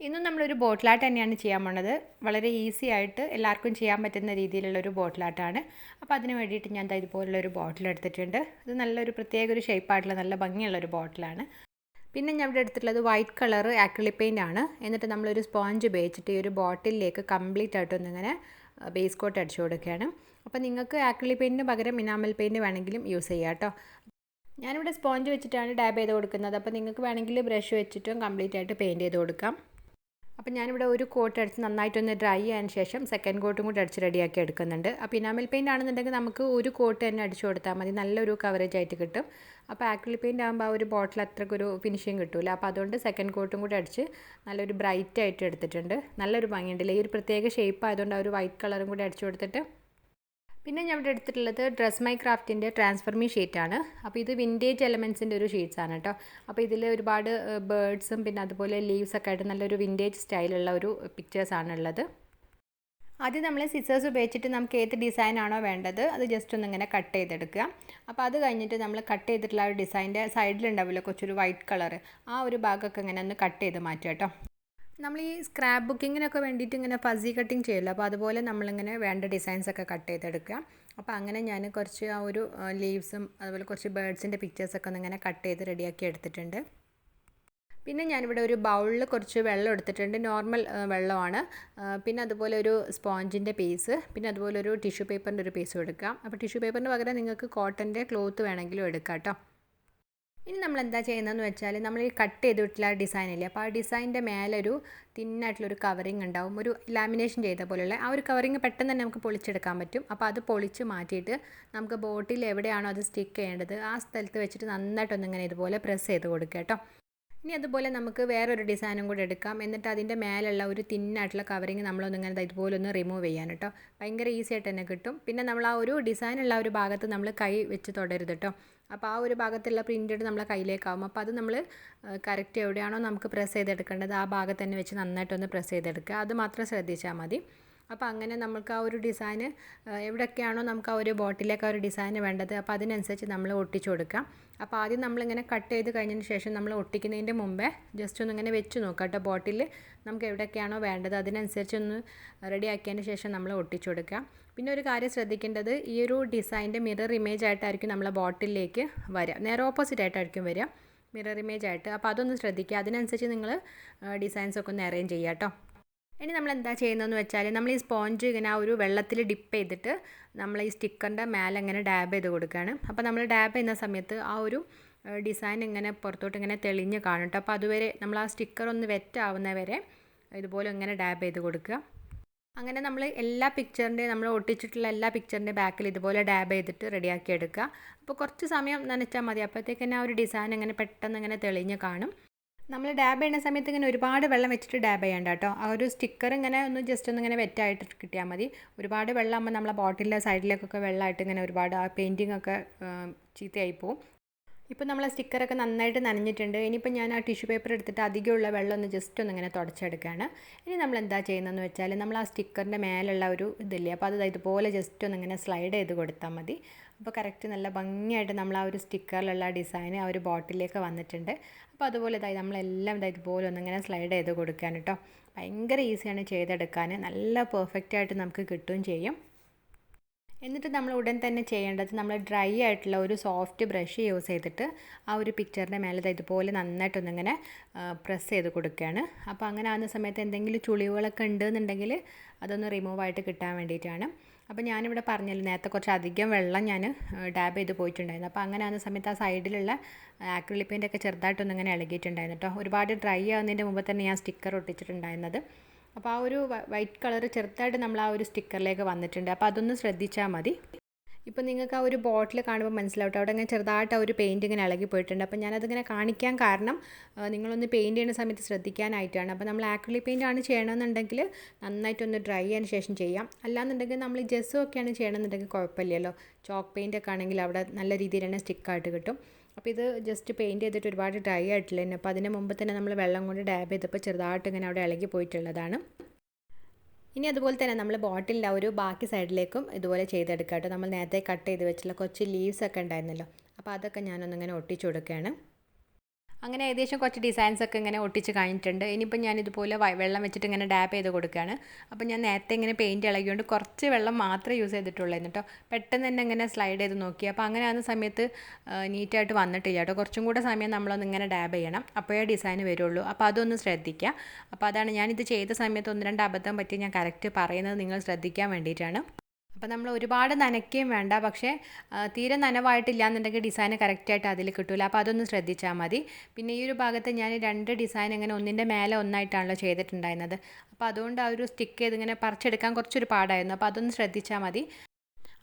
ഇന്നും നമ്മളൊരു bottle art തന്നെയാണ് ചെയ്യാൻ പോണത്. വളരെ ഈസി ആയിട്ട് എല്ലാവർക്കും ചെയ്യാൻ പറ്റുന്ന രീതിയിലുള്ളൊരു ബോട്ടിൽ ആർട്ടാണ്. അപ്പോൾ അതിന് വേണ്ടിയിട്ട് ഞാൻ ഇതുപോലുള്ളൊരു ബോട്ടിൽ എടുത്തിട്ടുണ്ട്. ഇത് നല്ലൊരു പ്രത്യേക ഒരു ഷേപ്പായിട്ടുള്ള നല്ല ഭംഗിയുള്ളൊരു ബോട്ടിലാണ്. പിന്നെ ഞാൻ ഇവിടെ എടുത്തിട്ടുള്ളത് വൈറ്റ് കളർ ആക്രിലിക് പെയിൻ്റ് ആണ്. എന്നിട്ട് നമ്മളൊരു സ്പോഞ്ച് ഉപയോഗിച്ചിട്ട് ഈ ഒരു ബോട്ടിലേക്ക് കംപ്ലീറ്റ് ആയിട്ടൊന്നിങ്ങനെ ബേസ് കോട്ട് അടിച്ചു കൊടുക്കുകയാണ്. അപ്പോൾ നിങ്ങൾക്ക് ആക്രിലിക് പെയിൻറ്റിന് പകരം ഇനാമൽ പെയിൻറ്റ് വേണമെങ്കിലും യൂസ് ചെയ്യാം കേട്ടോ. ഞാനിവിടെ സ്പോഞ്ച് വെച്ചിട്ടാണ് ഡാബ് ചെയ്ത് കൊടുക്കുന്നത്. അപ്പോൾ നിങ്ങൾക്ക് വേണമെങ്കിൽ ബ്രഷ് വെച്ചിട്ടും കംപ്ലീറ്റ് ആയിട്ട് പെയിൻറ്റ് ചെയ്ത് കൊടുക്കാം. അപ്പോൾ ഞാനിവിടെ ഒരു കോട്ട് അടിച്ച് നന്നായിട്ടൊന്ന് ഡ്രൈ ആയതിന് ശേഷം സെക്കൻഡ് കോട്ടും കൂടി അടിച്ച് റെഡിയാക്കി എടുക്കുന്നുണ്ട്. അപ്പോൾ ഇനാമൽ പെയിൻ്റ് ആണെന്നുണ്ടെങ്കിൽ നമുക്ക് ഒരു കോട്ട് തന്നെ അടിച്ചു കൊടുത്താൽ മതി, നല്ലൊരു കവറേജ് ആയിട്ട് കിട്ടും. അപ്പോൾ ആക്രിലിക് പെയിൻ്റ് ആകുമ്പോൾ ആ ഒരു ബോട്ടിൽ അത്രക്കൊരു ഫിനിഷിങ് കിട്ടില്ല. അപ്പോൾ അതുകൊണ്ട് സെക്കൻഡ് കോട്ടും കൂടി അടിച്ച് നല്ലൊരു ബ്രൈറ്റ് ആയിട്ട് എടുത്തിട്ടുണ്ട്. നല്ലൊരു ഭംഗിയുണ്ടല്ലേ, ഈ ഒരു പ്രത്യേക ഷേപ്പ് ആയതുകൊണ്ട് ആ ഒരു വൈറ്റ് കളറും കൂടി അടിച്ചു കൊടുത്തിട്ട്. പിന്നെ ഞാൻ ഇവിടെ എടുത്തിട്ടുള്ളത് ഡ്രസ് മൈ ക്രാഫ്റ്റിൻ്റെ ട്രാൻസ്ഫർമി ഷീറ്റാണ്. അപ്പോൾ ഇത് വിൻറ്റേജ് എലമെൻസിൻ്റെ ഒരു ഷീറ്റ്സാണ് കേട്ടോ. അപ്പോൾ ഇതിൽ ഒരുപാട് ബേർഡ്സും പിന്നെ അതുപോലെ ലീവ്സൊക്കെ ആയിട്ട് നല്ലൊരു വിൻറ്റേജ് സ്റ്റൈലുള്ള ഒരു പിക്ചേഴ്സാണ് ഉള്ളത്. ആദ്യം നമ്മൾ സിസേഴ്സ് ഉപയോഗിച്ചിട്ട് നമുക്ക് ഏത് ഡിസൈനാണോ വേണ്ടത് അത് ജസ്റ്റ് ഒന്നിങ്ങനെ കട്ട് ചെയ്തെടുക്കുക. അപ്പോൾ അത് കഴിഞ്ഞിട്ട് നമ്മൾ കട്ട് ചെയ്തിട്ടുള്ള ആ ഒരു ഡിസൈൻ്റെ സൈഡിലുണ്ടാവില്ല കുറച്ചൊരു വൈറ്റ് കളർ, ആ ഒരു ഭാഗമൊക്കെ ഇങ്ങനെ ഒന്ന് കട്ട് ചെയ്ത് മാറ്റുക കേട്ടോ. നമ്മൾ ഈ സ്ക്രാപ്പ് ബുക്കിങ്ങിനൊക്കെ വേണ്ടിയിട്ട് ഇങ്ങനെ ഫസി കട്ടിങ് ചെയ്യില്ല, അപ്പോൾ അതുപോലെ നമ്മളിങ്ങനെ വേണ്ട ഡിസൈൻസൊക്കെ കട്ട് ചെയ്തെടുക്കുക. അപ്പോൾ അങ്ങനെ ഞാൻ കുറച്ച് ആ ഒരു ലീവ്സും അതുപോലെ കുറച്ച് ബേർഡ്സിൻ്റെ പിക്ചേഴ്സൊക്കെ ഒന്നിങ്ങനെ കട്ട് ചെയ്ത് റെഡിയാക്കി എടുത്തിട്ടുണ്ട്. പിന്നെ ഞാനിവിടെ ഒരു ബൗളിൽ കുറച്ച് വെള്ളം എടുത്തിട്ടുണ്ട്, നോർമൽ വെള്ളമാണ്. പിന്നെ അതുപോലെ ഒരു സ്പോഞ്ചിൻ്റെ പീസ്, പിന്നെ അതുപോലെ ഒരു ടിഷ്യൂ പേപ്പറിൻ്റെ ഒരു പീസും എടുക്കാം. അപ്പോൾ ടിഷ്യൂ പേപ്പറിന് പകരം നിങ്ങൾക്ക് കോട്ടൻ്റെ ക്ലോത്ത് വേണമെങ്കിലും എടുക്കാം കേട്ടോ. ഇനി നമ്മൾ എന്താ ചെയ്യുന്നതെന്ന് വെച്ചാൽ നമ്മൾ ഈ കട്ട് ചെയ്തിട്ടുള്ള ഡിസൈനില്ലേ, അപ്പോൾ ആ ഡിസൈനിൻ്റെ മേലെ ഒരു തിന്നായിട്ടുള്ളൊരു കവറിങ് ഉണ്ടാവും, ഒരു ലാമിനേഷൻ ചെയ്ത പോലെയുള്ള ആ ഒരു കവറിങ് പെട്ടെന്ന് തന്നെ നമുക്ക് പൊളിച്ചെടുക്കാൻ പറ്റും. അപ്പോൾ അത് പൊളിച്ച് മാറ്റിയിട്ട് നമുക്ക് ബോട്ടിൽ എവിടെയാണോ അത് സ്റ്റിക്ക് ചെയ്യേണ്ടത് ആ സ്ഥലത്ത് വെച്ചിട്ട് നന്നായിട്ടൊന്നിങ്ങനെ ഇതുപോലെ പ്രസ് ചെയ്ത് കൊടുക്കുക കേട്ടോ. ഇനി അതുപോലെ നമുക്ക് വേറൊരു ഡിസൈനും കൂടെ എടുക്കാം. എന്നിട്ട് അതിൻ്റെ മേലുള്ള ഒരു തിന്നായിട്ടുള്ള കവറിങ് നമ്മളൊന്നിങ്ങനെ ഇതുപോലെ ഒന്ന് റിമൂവ് ചെയ്യാൻ കേട്ടോ. ഭയങ്കര ഈസി ആയിട്ട് തന്നെ കിട്ടും. പിന്നെ നമ്മൾ ആ ഒരു ഡിസൈനുള്ള ഒരു ഭാഗത്ത് നമ്മൾ കൈ വെച്ച് തൊടരുത് കേട്ടോ. അപ്പോൾ ആ ഒരു ഭാഗത്തുള്ള പ്രിൻ്റഡ് നമ്മളെ കയ്യിലേക്കാവും. അപ്പോൾ അത് നമ്മൾ കറക്റ്റ് എവിടെയാണോ നമുക്ക് പ്രസ് ചെയ്തെടുക്കേണ്ടത് ആ ഭാഗത്ത് തന്നെ വെച്ച് നന്നായിട്ടൊന്ന് പ്രസ് ചെയ്തെടുക്കുക. അത് മാത്രം ശ്രദ്ധിച്ചാൽ മതി. അപ്പോൾ അങ്ങനെ നമുക്ക് ആ ഒരു ഡിസൈന് എവിടെയൊക്കെയാണോ നമുക്ക് ആ ഒരു ബോട്ടിലേക്ക് ആ ഒരു ഡിസൈന് വേണ്ടത് അപ്പോൾ അതിനനുസരിച്ച് നമ്മൾ ഒട്ടിച്ചു കൊടുക്കാം. അപ്പോൾ ആദ്യം നമ്മളിങ്ങനെ കട്ട് ചെയ്ത് കഴിഞ്ഞതിന് ശേഷം നമ്മൾ ഒട്ടിക്കുന്നതിൻ്റെ മുമ്പേ ജസ്റ്റ് ഒന്നിങ്ങനെ വെച്ച് നോക്കാം കേട്ടോ. ബോട്ടിൽ നമുക്ക് എവിടെയൊക്കെയാണോ വേണ്ടത് അതിനനുസരിച്ചൊന്ന് റെഡിയാക്കിയതിന് ശേഷം നമ്മൾ ഒട്ടിച്ചു കൊടുക്കുക. പിന്നെ ഒരു കാര്യം ശ്രദ്ധിക്കേണ്ടത്, ഈ ഒരു ഡിസൈൻ്റെ മിറർ ഇമേജ് ആയിട്ടായിരിക്കും നമ്മളെ ബോട്ടിലേക്ക് വരിക, നേരെ ഓപ്പോസിറ്റ് ആയിട്ടായിരിക്കും വരിക മിറർ ഇമേജ് ആയിട്ട്. അപ്പോൾ അതൊന്ന് ശ്രദ്ധിക്കുക, അതിനനുസരിച്ച് നിങ്ങൾ ഡിസൈൻസൊക്കെ ഒന്ന് അറേഞ്ച് ചെയ്യുക കേട്ടോ. ഇനി നമ്മൾ എന്താ ചെയ്യുന്നതെന്ന് വെച്ചാൽ നമ്മൾ ഈ സ്പോഞ്ച് ഇങ്ങനെ ആ ഒരു വെള്ളത്തിൽ ഡിപ്പ് ചെയ്തിട്ട് നമ്മൾ ഈ സ്റ്റിക്കറിൻ്റെ മേലെ ഇങ്ങനെ ഡാബ് ചെയ്ത് കൊടുക്കുകയാണ്. അപ്പോൾ നമ്മൾ ഡാബ് ചെയ്യുന്ന സമയത്ത് ആ ഒരു ഡിസൈൻ ഇങ്ങനെ പുറത്തോട്ട് ഇങ്ങനെ തെളിഞ്ഞ് കാണും കേട്ടോ. അപ്പോൾ അതുവരെ നമ്മൾ ആ സ്റ്റിക്കർ ഒന്ന് വെറ്റ് ആവുന്നവരെ ഇതുപോലെ ഇങ്ങനെ ഡാബ് ചെയ്ത് കൊടുക്കുക. അങ്ങനെ നമ്മൾ എല്ലാ പിക്ചറിൻ്റെയും നമ്മൾ ഒട്ടിച്ചിട്ടുള്ള എല്ലാ പിക്ചറിൻ്റെ ബാക്കിൽ ഇതുപോലെ ഡാബ് ചെയ്തിട്ട് റെഡിയാക്കി എടുക്കുക. അപ്പോൾ കുറച്ച് സമയം നനച്ചാൽ മതി, അപ്പോഴത്തേക്ക് തന്നെ ആ ഒരു ഡിസൈൻ ഇങ്ങനെ പെട്ടെന്ന് ഇങ്ങനെ തെളിഞ്ഞ് കാണും. നമ്മൾ ഡാബ് ചെയ്യുന്ന സമയത്ത് ഇങ്ങനെ ഒരുപാട് വെള്ളം വെച്ചിട്ട് ഡാബ് ചെയ്യേണ്ട കേട്ടോ. ആ ഒരു സ്റ്റിക്കർ ഇങ്ങനെ ഒന്ന് ജസ്റ്റ് ഒന്ന് ഇങ്ങനെ വെറ്റായിട്ട് കിട്ടിയാൽ മതി. ഒരുപാട് വെള്ളം ആകുമ്പോൾ നമ്മളെ ബോട്ടിലിൻ്റെ സൈഡിലേക്കൊക്കെ വെള്ളമായിട്ട് ഇങ്ങനെ ഒരുപാട് ആ പെയിൻറ്റിംഗ് ഒക്കെ ചീത്തയായി പോവും. ഇപ്പോൾ നമ്മളെ സ്റ്റിക്കറൊക്കെ നന്നായിട്ട് നനഞ്ഞിട്ടുണ്ട്. ഇനിയിപ്പോൾ ഞാൻ ആ ടിഷ്യൂ പേപ്പർ എടുത്തിട്ട് അധികമുള്ള വെള്ളം ഒന്ന് ജസ്റ്റ് ഒന്നിങ്ങനെ തുടച്ചെടുക്കുകയാണ്. ഇനി നമ്മൾ എന്താ ചെയ്യുന്നതെന്ന് വെച്ചാൽ നമ്മൾ ആ സ്റ്റിക്കറിൻ്റെ മേലുള്ള ഒരു ഇതില്ലേ, അപ്പോൾ അത് ഇതുപോലെ ജസ്റ്റ് ഒന്നിങ്ങനെ സ്ലൈഡ് ചെയ്ത് കൊടുത്താൽ മതി. അപ്പോൾ കറക്റ്റ് നല്ല ഭംഗിയായിട്ട് നമ്മൾ ആ ഒരു സ്റ്റിക്കറിലുള്ള ഡിസൈൻ ആ ഒരു ബോട്ടിലേക്ക് വന്നിട്ടുണ്ട്. അപ്പോൾ അതുപോലെ നമ്മളെല്ലാം ഇതുപോലെ ഒന്നിങ്ങനെ സ്ലൈഡ് ചെയ്ത് കൊടുക്കാൻ കേട്ടോ. ഭയങ്കര ഈസിയാണ് ചെയ്തെടുക്കാൻ, നല്ല പെർഫെക്റ്റായിട്ട് നമുക്ക് കിട്ടുകയും ചെയ്യും. എന്നിട്ട് നമ്മൾ ഉടൻ തന്നെ ചെയ്യേണ്ടത് നമ്മൾ ഡ്രൈ ആയിട്ടുള്ള ഒരു സോഫ്റ്റ് ബ്രഷ് യൂസ് ചെയ്തിട്ട് ആ ഒരു പിക്ചറിൻ്റെ മേലെ ഇതുപോലെ നന്നായിട്ടൊന്നിങ്ങനെ പ്രസ് ചെയ്ത് കൊടുക്കുകയാണ്. അപ്പോൾ അങ്ങനെ ആകുന്ന സമയത്ത് എന്തെങ്കിലും ചുളിവുകളൊക്കെ ഉണ്ടെന്നുണ്ടെങ്കിൽ അതൊന്ന് റിമൂവ് ആയിട്ട് കിട്ടാൻ വേണ്ടിയിട്ടാണ്. അപ്പോൾ ഞാനിവിടെ പറഞ്ഞല്ലോ നേരത്തെ കുറച്ച് അധികം വെള്ളം ഞാൻ ഡാബ് ചെയ്ത് പോയിട്ടുണ്ടായിരുന്നു. അപ്പോൾ അങ്ങനെ ആകുന്ന സമയത്ത് ആ സൈഡിലുള്ള ആക്രിലിക് പെയിൻ്റൊക്കെ ചെറുതായിട്ടൊന്നിങ്ങനെ ഇളകിയിട്ടുണ്ടായിരുന്നു കേട്ടോ. ഒരുപാട് ഡ്രൈ ആകുന്നതിൻ്റെ മുമ്പ് തന്നെ ഞാൻ സ്റ്റിക്കർ ഒട്ടിച്ചിട്ടുണ്ടായിരുന്നത്. അപ്പോൾ ആ ഒരു വൈറ്റ് കളർ ചെറുതായിട്ട് നമ്മൾ ആ ഒരു സ്റ്റിക്കറിലേക്ക് വന്നിട്ടുണ്ട്. അപ്പോൾ അതൊന്ന് ശ്രദ്ധിച്ചാൽ മതി. ഇപ്പോൾ നിങ്ങൾക്ക് ആ ഒരു ബോട്ടിൽ കാണുമ്പോൾ മനസ്സിലാവട്ടെ, അവിടെ ഇങ്ങനെ ചെറുതായിട്ട് ആ ഒരു പെയിൻറ്റ് ഇങ്ങനെ ഇളകി പോയിട്ടുണ്ട്. അപ്പോൾ ഞാനതിങ്ങനെ കാണിക്കാൻ കാരണം നിങ്ങളൊന്ന് പെയിൻറ്റ് ചെയ്യുന്ന സമയത്ത് ശ്രദ്ധിക്കാനായിട്ടാണ്. അപ്പോൾ നമ്മൾ ആക്രിലിക് പെയിൻ്റ് ആണ് ചെയ്യണമെന്നുണ്ടെങ്കിൽ നന്നായിട്ടൊന്ന് ഡ്രൈ ആയതിന് ശേഷം ചെയ്യാം. അല്ലാന്നുണ്ടെങ്കിൽ നമ്മൾ ജെസ്സും ഒക്കെയാണ് ചെയ്യണമെന്നുണ്ടെങ്കിൽ കുഴപ്പമില്ലല്ലോ. ചോക്ക് പെയിൻ്റ് ഒക്കെ ആണെങ്കിൽ അവിടെ നല്ല രീതിയിൽ തന്നെ സ്റ്റിക്കായിട്ട് കിട്ടും. അപ്പോൾ ഇത് ജസ്റ്റ് പെയിൻറ്റ് ചെയ്തിട്ട് ഒരുപാട് ഡ്രൈ ആയിട്ടില്ല തന്നെ. അപ്പോൾ അതിന് മുമ്പ് തന്നെ നമ്മൾ വെള്ളം കൊണ്ട് ഡാബ് ചെയ്തപ്പോൾ ചെറുതായിട്ട് ഇങ്ങനെ അവിടെ ഇളകി പോയിട്ടുള്ളതാണ്. ഇനി അതുപോലെ തന്നെ നമ്മൾ ബോട്ടിലിൻ്റെ ഒരു ബാക്കി സൈഡിലേക്കും ഇതുപോലെ ചെയ്തെടുക്കുക കേട്ടോ. നമ്മൾ നേരത്തെ കട്ട് ചെയ്ത് വെച്ചുള്ള കുറച്ച് ലീവ്സ് ഒക്കെ ഉണ്ടായിരുന്നല്ലോ, അപ്പോൾ അതൊക്കെ ഞാനൊന്നിങ്ങനെ ഒട്ടിച്ചു കൊടുക്കുകയാണ്. അങ്ങനെ ഏകദേശം കുറച്ച് ഡിസൈൻസൊക്കെ ഇങ്ങനെ ഒട്ടിച്ച് കഴിഞ്ഞിട്ടുണ്ട്. ഇനിയിപ്പോൾ ഞാനിതുപോലെ വെള്ളം വെച്ചിട്ട് ഇങ്ങനെ ഡാപ്പ് ചെയ്ത് കൊടുക്കുകയാണ്. അപ്പോൾ ഞാൻ നേരത്തെ ഇങ്ങനെ പെയിൻറ്റ് ഇളകിയോണ്ട് കുറച്ച് വെള്ളം മാത്രമേ യൂസ് ചെയ്തിട്ടുള്ളായിരുന്നു കേട്ടോ. പെട്ടെന്ന് തന്നെ ഇങ്ങനെ സ്ലൈഡ് ചെയ്ത് നോക്കി. അപ്പോൾ അങ്ങനെ ആകുന്ന സമയത്ത് നീറ്റായിട്ട് വന്നിട്ടില്ല കേട്ടോ. കുറച്ചും കൂടെ സമയം നമ്മളൊന്ന് ഇങ്ങനെ ഡാബ് ചെയ്യണം, അപ്പോഴേ ഡിസൈൻ വരുള്ളൂ. അപ്പോൾ അതൊന്ന് ശ്രദ്ധിക്കുക. അപ്പോൾ അതാണ് ഞാനിത് ചെയ്ത സമയത്ത് 1-2 അബദ്ധം പറ്റി ഞാൻ കറക്റ്റ് പറയുന്നത് നിങ്ങൾ ശ്രദ്ധിക്കാൻ വേണ്ടിയിട്ടാണ്. അപ്പോൾ നമ്മൾ ഒരുപാട് നനയ്ക്കുകയും വേണ്ട, പക്ഷേ തീരെ നനവായിട്ടില്ല എന്നുണ്ടെങ്കിൽ ഡിസൈൻ കറക്റ്റായിട്ട് അതിൽ കിട്ടില്ല. അപ്പോൾ അതൊന്ന് ശ്രദ്ധിച്ചാൽ മതി. പിന്നെ ഈ ഒരു ഭാഗത്ത് ഞാൻ 2 ഡിസൈൻ ഇങ്ങനെ ഒന്നിൻ്റെ മേലെ ഒന്നായിട്ടാണല്ലോ ചെയ്തിട്ടുണ്ടായിരുന്നത്. അപ്പോൾ അതുകൊണ്ട് ആ ഒരു സ്റ്റിക്ക് ചെയ്ത് ഇങ്ങനെ പറിച്ചെടുക്കാൻ കുറച്ചൊരു പാടായിരുന്നു. അപ്പോൾ അതൊന്ന് ശ്രദ്ധിച്ചാൽ മതി.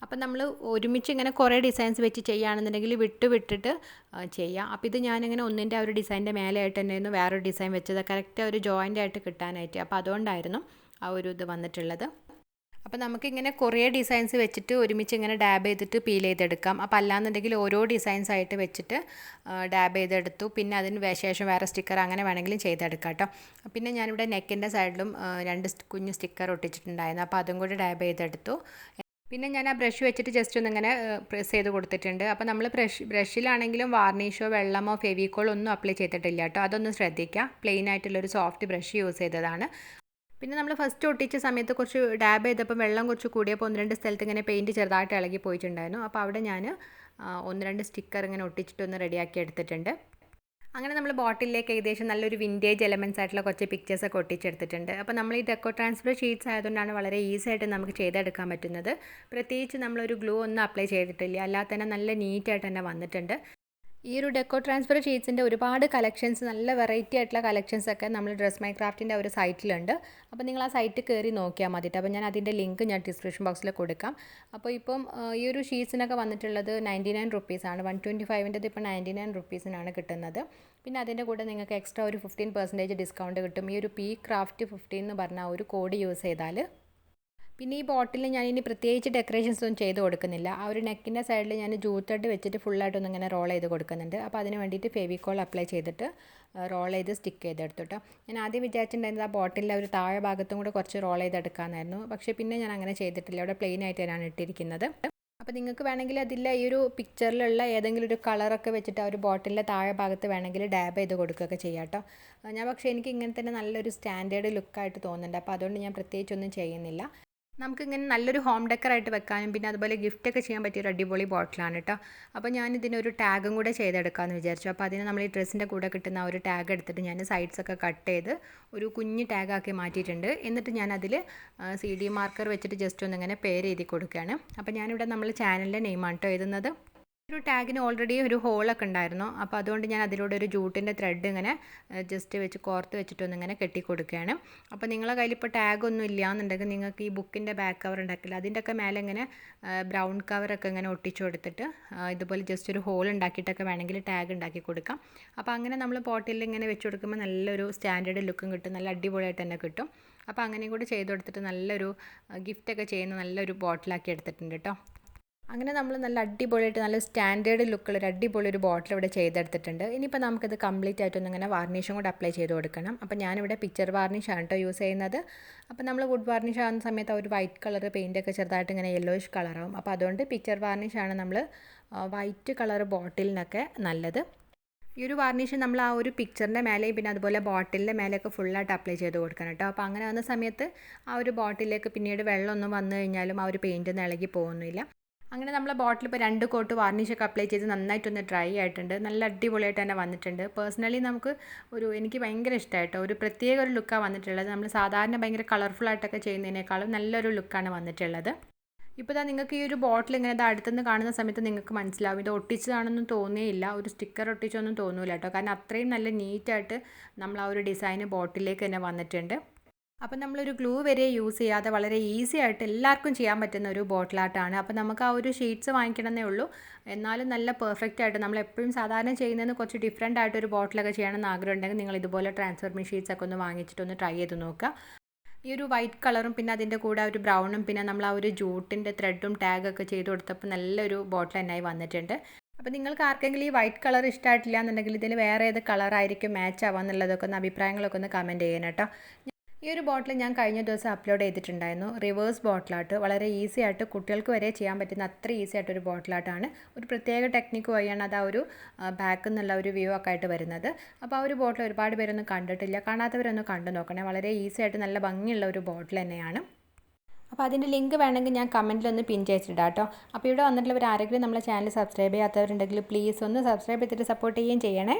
അപ്പം നമ്മൾ ഒരുമിച്ച് ഇങ്ങനെ കുറേ ഡിസൈൻസ് വെച്ച് ചെയ്യുകയാണെന്നുണ്ടെങ്കിൽ വിട്ടിട്ട് ചെയ്യാം. അപ്പോൾ ഇത് ഞാനിങ്ങനെ ഒന്നിൻ്റെ ആ ഒരു ഡിസൈൻ്റെ മേലെയായിട്ട് തന്നെയായിരുന്നു വേറൊരു ഡിസൈൻ വെച്ചത്, കറക്റ്റ് ഒരു ജോയിൻ്റ് ആയിട്ട് കിട്ടാനായിട്ട്. അപ്പോൾ അതുകൊണ്ടായിരുന്നു ആ ഒരു ഇത് വന്നിട്ടുള്ളത്. അപ്പോൾ നമുക്കിങ്ങനെ കുറേ ഡിസൈൻസ് വെച്ചിട്ട് ഒരുമിച്ച് ഇങ്ങനെ ഡാബ് ചെയ്തിട്ട് പീൽ ചെയ്തെടുക്കാം. അപ്പോൾ അല്ലാന്നുണ്ടെങ്കിൽ ഓരോ ഡിസൈൻസ് ആയിട്ട് വെച്ചിട്ട് ഡാബ് ചെയ്തെടുത്തു, പിന്നെ അതിന് ശേഷം വേറെ സ്റ്റിക്കർ അങ്ങനെ വേണമെങ്കിലും ചെയ്തെടുക്കാം കേട്ടോ. പിന്നെ ഞാനിവിടെ നെക്കിൻ്റെ സൈഡിലും 2 കുഞ്ഞ് സ്റ്റിക്കർ ഒട്ടിച്ചിട്ടുണ്ടായിരുന്നു. അപ്പോൾ അതും കൂടി ഡാബ് ചെയ്തെടുത്തു. പിന്നെ ഞാൻ ആ ബ്രഷ് വെച്ചിട്ട് ജസ്റ്റ് ഒന്നിങ്ങനെ പ്രസ് ചെയ്ത് കൊടുത്തിട്ടുണ്ട്. അപ്പോൾ നമ്മൾ ബ്രഷിലാണെങ്കിലും വാർണിഷോ വെള്ളമോ ഫെവിക്കോളോ ഒന്നും അപ്ലൈ ചെയ്തിട്ടില്ല കേട്ടോ. അതൊന്ന് ശ്രദ്ധിക്കുക. പ്ലെയിൻ ആയിട്ടുള്ളൊരു സോഫ്റ്റ് ബ്രഷ് യൂസ് ചെയ്തതാണ്. പിന്നെ നമ്മൾ ഫസ്റ്റ് ഒട്ടിച്ച സമയത്ത് കുറച്ച് ഡാബ് ചെയ്തപ്പോൾ വെള്ളം കുറച്ച് കൂടിയപ്പോൾ 1-2 സ്ഥലത്ത് ഇങ്ങനെ പെയിൻറ്റ് ചെറുതായിട്ട് ഇളകി പോയിട്ടുണ്ടായിരുന്നു. അപ്പോൾ അവിടെ ഞാൻ 1-2 സ്റ്റിക്കർ ഇങ്ങനെ ഒട്ടിച്ചിട്ടൊന്ന് റെഡിയാക്കി എടുത്തിട്ടുണ്ട്. അങ്ങനെ നമ്മൾ ബോട്ടിലേക്ക് ഏകദേശം നല്ലൊരു വിൻറ്റേജ് എലമെൻറ്റ്സ് ആയിട്ടുള്ള കുറച്ച് പിക്ചേഴ്സൊക്കെ ഒട്ടിച്ചെടുത്തിട്ടുണ്ട്. അപ്പോൾ നമ്മൾ ഈ ഡെക്കോ ട്രാൻസ്ഫർ ഷീറ്റ്സ് ആയതുകൊണ്ടാണ് വളരെ ഈസി ആയിട്ട് നമുക്ക് ചെയ്തെടുക്കാൻ പറ്റുന്നത്. പ്രത്യേകിച്ച് നമ്മളൊരു ഗ്ലൂ ഒന്നും അപ്ലൈ ചെയ്തിട്ടില്ല, അല്ലാതെ തന്നെ നല്ല നീറ്റായിട്ട് തന്നെ വന്നിട്ടുണ്ട്. ഈ ഒരു ഡെക്കോ ട്രാൻസ്ഫർ ഷീറ്റ്സിൻ്റെ ഒരുപാട് കളക്ഷൻസ്, നല്ല വെറൈറ്റി ആയിട്ടുള്ള കളക്ഷൻസൊക്കെ നമ്മൾ ഡ്രസ് മൈ ക്രാഫ്റ്റിൻ്റെ ഒരു സൈറ്റിലുണ്ട്. അപ്പോൾ നിങ്ങൾ ആ സൈറ്റ് കയറി നോക്കിയാൽ മതിട്ടോ. അപ്പോൾ ഞാൻ അതിൻ്റെ ലിങ്ക് ഞാൻ ഡിസ്ക്രിപ്ഷൻ ബോക്സിൽ കൊടുക്കാം. അപ്പോൾ ഇപ്പം ഈ ഒരു ഷീറ്റ്സിനൊക്കെ വന്നിട്ടുള്ളത് 99 റുപ്പീസാണ്. 125ൻ്റെത് ഇപ്പോൾ 99 റുപ്പീസിനാണ് കിട്ടുന്നത്. പിന്നെ അതിൻ്റെ കൂടെ നിങ്ങൾക്ക് എക്സ്ട്രാ ഒരു 15% ഡിസ്കൗണ്ട് കിട്ടും. ഈ ഒരു PCraft15 എന്ന് പറഞ്ഞ ഒരു കോഡ് യൂസ് ചെയ്താൽ. പിന്നെ ഈ ബോട്ടിൽ ഞാനിനി പ്രത്യേകിച്ച് ഡെക്കറേഷൻസ് ഒന്നും ചെയ്ത് കൊടുക്കുന്നില്ല. ആ ഒരു നെക്കിൻ്റെ സൈഡിൽ ഞാൻ ജൂട്ട് ത്രെഡ് വെച്ചിട്ട് ഫുള്ളായിട്ടൊന്നും ഇങ്ങനെ റോൾ ചെയ്ത് കൊടുക്കുന്നുണ്ട്. അപ്പോൾ അതിന് വേണ്ടിയിട്ട് ഫെവിക്കോൾ അപ്ലൈ ചെയ്തിട്ട് റോൾ ചെയ്ത് സ്റ്റിക്ക് ചെയ്തെടുത്തു കേട്ടോ. ഞാൻ ആദ്യം വിചാരിച്ചിട്ടുണ്ടായിരുന്നത് ആ ബോട്ടിലിൻ്റെ ഒരു താഴെ ഭാഗത്തും കൂടെ കുറച്ച് റോൾ ചെയ്തെടുക്കാമെന്നായിരുന്നു. പക്ഷേ പിന്നെ ഞാൻ അങ്ങനെ ചെയ്തിട്ടില്ല. അവിടെ പ്ലെയിൻ ആയിട്ട് തന്നെയാണ് ഇട്ടിരിക്കുന്നത്. അപ്പോൾ നിങ്ങൾക്ക് വേണമെങ്കിൽ അതിൽ ഈ ഒരു പിക്ചറിലുള്ള ഏതെങ്കിലും ഒരു കളറൊക്കെ വെച്ചിട്ട് ആ ഒരു ബോട്ടിലിൻ്റെ താഴെ ഭാഗത്ത് വേണമെങ്കിൽ ഡാബ് ചെയ്ത് കൊടുക്കുകയൊക്കെ ചെയ്യാം കേട്ടോ. പക്ഷേ എനിക്ക് ഇങ്ങനെ തന്നെ നല്ലൊരു സ്റ്റാൻഡേർഡ് ലുക്കായിട്ട് തോന്നുന്നുണ്ട്. അപ്പോൾ അതുകൊണ്ട് ഞാൻ പ്രത്യേകിച്ചൊന്നും ചെയ്യുന്നില്ല. നമുക്കിങ്ങനെ നല്ലൊരു ഹോം ഡെക്കറായിട്ട് വെക്കാനും പിന്നെ അതുപോലെ ഗിഫ്റ്റൊക്കെ ചെയ്യാൻ പറ്റിയൊരു അടിപൊളി ബോട്ടിലാണ് കേട്ടോ. അപ്പോൾ ഞാനിതിനൊരു ടാഗും കൂടെ ചെയ്തെടുക്കാമെന്ന് വിചാരിച്ചു. അപ്പോൾ അതിന് നമ്മൾ ഈ ഡ്രസ്സിൻ്റെ കൂടെ കിട്ടുന്ന ആ ഒരു ടാഗ് എടുത്തിട്ട് ഞാൻ സൈഡ്സൊക്കെ കട്ട് ചെയ്ത് ഒരു കുഞ്ഞ് ടാഗാക്കി മാറ്റിയിട്ടുണ്ട്. എന്നിട്ട് ഞാനതിൽ CD മാർക്കർ വെച്ചിട്ട് ജസ്റ്റ് ഒന്നിങ്ങനെ പേര് എഴുതി കൊടുക്കുകയാണ്. അപ്പോൾ ഞാനിവിടെ നമ്മൾ ചാനലിൻ്റെ നെയിമാണ് കേട്ടോ എഴുതുന്നത്. ഒരു ടാഗിന് ഓൾറെഡി ഒരു ഹോളൊക്കെ ഉണ്ടായിരുന്നു. അപ്പോൾ അതുകൊണ്ട് ഞാൻ അതിലൂടെ ഒരു ജൂട്ടിൻ്റെ ത്രെഡ് ഇങ്ങനെ ജസ്റ്റ് വെച്ച് കോർത്ത് വെച്ചിട്ടൊന്നിങ്ങനെ കെട്ടി കൊടുക്കുകയാണ്. അപ്പോൾ നിങ്ങളുടെ കയ്യിൽ ഇപ്പോൾ ടാഗൊന്നും ഇല്ല എന്നുണ്ടെങ്കിൽ നിങ്ങൾക്ക് ഈ ബുക്കിൻ്റെ ബാക്ക് കവർ ഉണ്ടാക്കില്ല, അതിൻ്റെയൊക്കെ മേലെ ഇങ്ങനെ ബ്രൗൺ കവറൊക്കെ ഇങ്ങനെ ഒട്ടിച്ചു കൊടുത്തിട്ട് ഇതുപോലെ ജസ്റ്റ് ഒരു ഹോൾ ഉണ്ടാക്കിയിട്ടൊക്കെ വേണമെങ്കിൽ ടാഗ് ഉണ്ടാക്കി കൊടുക്കാം. അപ്പോൾ അങ്ങനെ നമ്മൾ ബോട്ടിലിൽ ഇങ്ങനെ വെച്ച് കൊടുക്കുമ്പോൾ നല്ലൊരു സ്റ്റാൻഡേർഡ് ലുക്കും കിട്ടും, നല്ല അടിപൊളിയായിട്ട് തന്നെ കിട്ടും. അപ്പോൾ അങ്ങനെയും കൂടി ചെയ്ത് കൊടുത്തിട്ട് നല്ലൊരു ഗിഫ്റ്റൊക്കെ ചെയ്യുന്ന നല്ലൊരു ബോട്ടിലാക്കി എടുത്തിട്ടുണ്ട് കേട്ടോ. അങ്ങനെ നമ്മൾ നല്ല അടിപൊളിയായിട്ട് നല്ല സ്റ്റാൻഡേർഡ് ലുക്കുള്ളൊരു അടിപൊളി ഒരു ബോട്ടിൽ ഇവിടെ ചെയ്തെടുത്തിട്ടുണ്ട്. ഇനിയിപ്പോൾ നമുക്കിത് കംപ്ലീറ്റ് ആയിട്ടൊന്നും ഇങ്ങനെ വാർണിഷും കൂടെ അപ്ലൈ ചെയ്ത് കൊടുക്കണം. അപ്പോൾ ഞാനിവിടെ പിക്ചർ വാർണിഷാണ് കേട്ടോ യൂസ് ചെയ്യുന്നത്. അപ്പോൾ നമ്മൾ വുഡ് വാർണിഷ് ആകുന്ന സമയത്ത് ഒരു വൈറ്റ് കളർ പെയിൻറ്റൊക്കെ ചെറുതായിട്ട് ഇങ്ങനെ യെല്ലോയിഷ് കളറാവും. അപ്പോൾ അതുകൊണ്ട് പിക്ചർ വാർണിഷാണ് നമ്മൾ വൈറ്റ് കളർ ബോട്ടിലിനൊക്കെ നല്ലത്. ഈ ഒരു വാർണിഷ് നമ്മൾ ആ ഒരു പിക്ചറിൻ്റെ മേലെയും പിന്നെ അതുപോലെ ബോട്ടിലിൻ്റെ മേലെയൊക്കെ ഫുള്ളായിട്ട് അപ്ലൈ ചെയ്ത് കൊടുക്കണം കേട്ടോ. അപ്പോൾ അങ്ങനെ ആകുന്ന സമയത്ത് ആ ഒരു ബോട്ടിലേക്ക് പിന്നീട് വെള്ളമൊന്നും വന്നു കഴിഞ്ഞാലും ആ ഒരു പെയിൻറ്റൊന്നും ഇളകി പോകുന്നില്ല. അങ്ങനെ നമ്മൾ ബോട്ടിൽ ഇപ്പോൾ 2 കോട്ട് വാർണിഷൊക്കെ അപ്ലൈ ചെയ്ത് നന്നായിട്ടൊന്ന് ഡ്രൈ ആയിട്ടുണ്ട്. നല്ല അടിപൊളിയായിട്ട് തന്നെ വന്നിട്ടുണ്ട്. പേഴ്സണലി എനിക്ക് ഭയങ്കര ഇഷ്ടമായിട്ടോ. ഒരു പ്രത്യേക ഒരു ലുക്കാണ് വന്നിട്ടുള്ളത്. നമ്മൾ സാധാരണ ഭയങ്കര കളർഫുള്ളായിട്ടൊക്കെ ചെയ്യുന്നതിനേക്കാളും നല്ലൊരു ലുക്കാണ് വന്നിട്ടുള്ളത്. ഇപ്പോൾ നിങ്ങൾക്ക് ഈ ഒരു ബോട്ടിൽ ഇങ്ങനെ അടുത്തുനിന്ന് കാണുന്ന സമയത്ത് നിങ്ങൾക്ക് മനസ്സിലാവും ഇത് ഒട്ടിച്ചതാണെന്നും തോന്നിയില്ല, ഒരു സ്റ്റിക്കർ ഒട്ടിച്ചൊന്നും തോന്നില്ല കേട്ടോ. കാരണം അത്രയും നല്ല നീറ്റായിട്ട് നമ്മൾ ആ ഒരു ഡിസൈൻ ബോട്ടിലേക്ക് തന്നെ വന്നിട്ടുണ്ട്. അപ്പോൾ നമ്മളൊരു ഗ്ലൂ വരെ യൂസ് ചെയ്യാതെ വളരെ ഈസി ആയിട്ട് എല്ലാവർക്കും ചെയ്യാൻ പറ്റുന്ന ഒരു ബോട്ടിലായിട്ടാണ്. അപ്പോൾ നമുക്ക് ആ ഒരു ഷീറ്റ്സ് വാങ്ങിക്കണമെന്നേ ഉള്ളൂ, എന്നാലും നല്ല പെർഫെക്റ്റ് ആയിട്ട് നമ്മൾ എപ്പോഴും സാധാരണ ചെയ്യുന്നതിന് കുറച്ച് ഡിഫറെൻ്റ് ആയിട്ടൊരു ബോട്ടിലൊക്കെ ചെയ്യണമെന്ന് ആഗ്രഹം ഉണ്ടെങ്കിൽ നിങ്ങൾ ഇതുപോലെ ട്രാൻസ്ഫർമേഷൻ ഷീറ്റ്സൊക്കെ ഒന്ന് വാങ്ങിച്ചിട്ടൊന്ന് ട്രൈ ചെയ്ത് നോക്കുക. ഈ ഒരു വൈറ്റ് കളറും പിന്നെ അതിൻ്റെ കൂടെ ഒരു ബ്രൗണും പിന്നെ നമ്മൾ ആ ഒരു ജൂട്ടിൻ്റെ ത്രെഡും ടാഗൊക്കെ ചെയ്ത് കൊടുത്തപ്പോൾ നല്ലൊരു ബോട്ടിൽ തന്നെയായി വന്നിട്ടുണ്ട്. അപ്പോൾ നിങ്ങൾക്ക് ആർക്കെങ്കിലും ഈ വൈറ്റ് കളർ ഇഷ്ടമായിട്ടില്ല എന്നുണ്ടെങ്കിൽ ഇതിൽ വേറെ ഏത് കളറായിരിക്കും മാച്ച് ആവാന്നുള്ളതൊക്കെ ഒന്ന് അഭിപ്രായങ്ങളൊക്കെ ഒന്ന് കമൻറ്റ് ചെയ്യണം കേട്ടോ. ഈ ഒരു ബോട്ടിൽ ഞാൻ കഴിഞ്ഞ ദിവസം അപ്ലോഡ് ചെയ്തിട്ടുണ്ടായിരുന്നു. റിവേഴ്സ് ബോട്ടിലാട്ട്, വളരെ ഈസി ആയിട്ട് കുട്ടികൾക്ക് വരെ ചെയ്യാൻ പറ്റുന്ന അത്ര ഈസി ആയിട്ടൊരു ബോട്ടിലാട്ടാണ്. ഒരു പ്രത്യേക ടെക്നിക്ക് വഴിയാണ് അത് ആ ഒരു ബാക്കിൽ നിന്നുള്ള ഒരു വ്യൂ ഒക്കെ ആയിട്ട് വരുന്നത്. അപ്പോൾ ആ ഒരു ബോട്ടിൽ ഒരുപാട് പേരൊന്നും കണ്ടിട്ടില്ല, കാണാത്തവരൊന്നും കണ്ടു നോക്കണേ. വളരെ ഈസി ആയിട്ട് നല്ല ഭംഗിയുള്ള ഒരു ബോട്ടിൽ തന്നെയാണ്. അപ്പോൾ അതിൻ്റെ ലിങ്ക് വേണമെങ്കിൽ ഞാൻ കമൻറ്റിലൊന്ന് പിൻ ചെയ്തിടാം കേട്ടോ. അപ്പോൾ ഇവിടെ വന്നിട്ടുള്ളവർ ആരെങ്കിലും നമ്മളെ ചാനൽ സബ്സ്ക്രൈബ് ചെയ്യാത്തവരുണ്ടെങ്കിൽ പ്ലീസ് ഒന്ന് സബ്സ്ക്രൈബ് ചെയ്തിട്ട് സപ്പോർട്ട് ചെയ്യുകയും ചെയ്യണേ.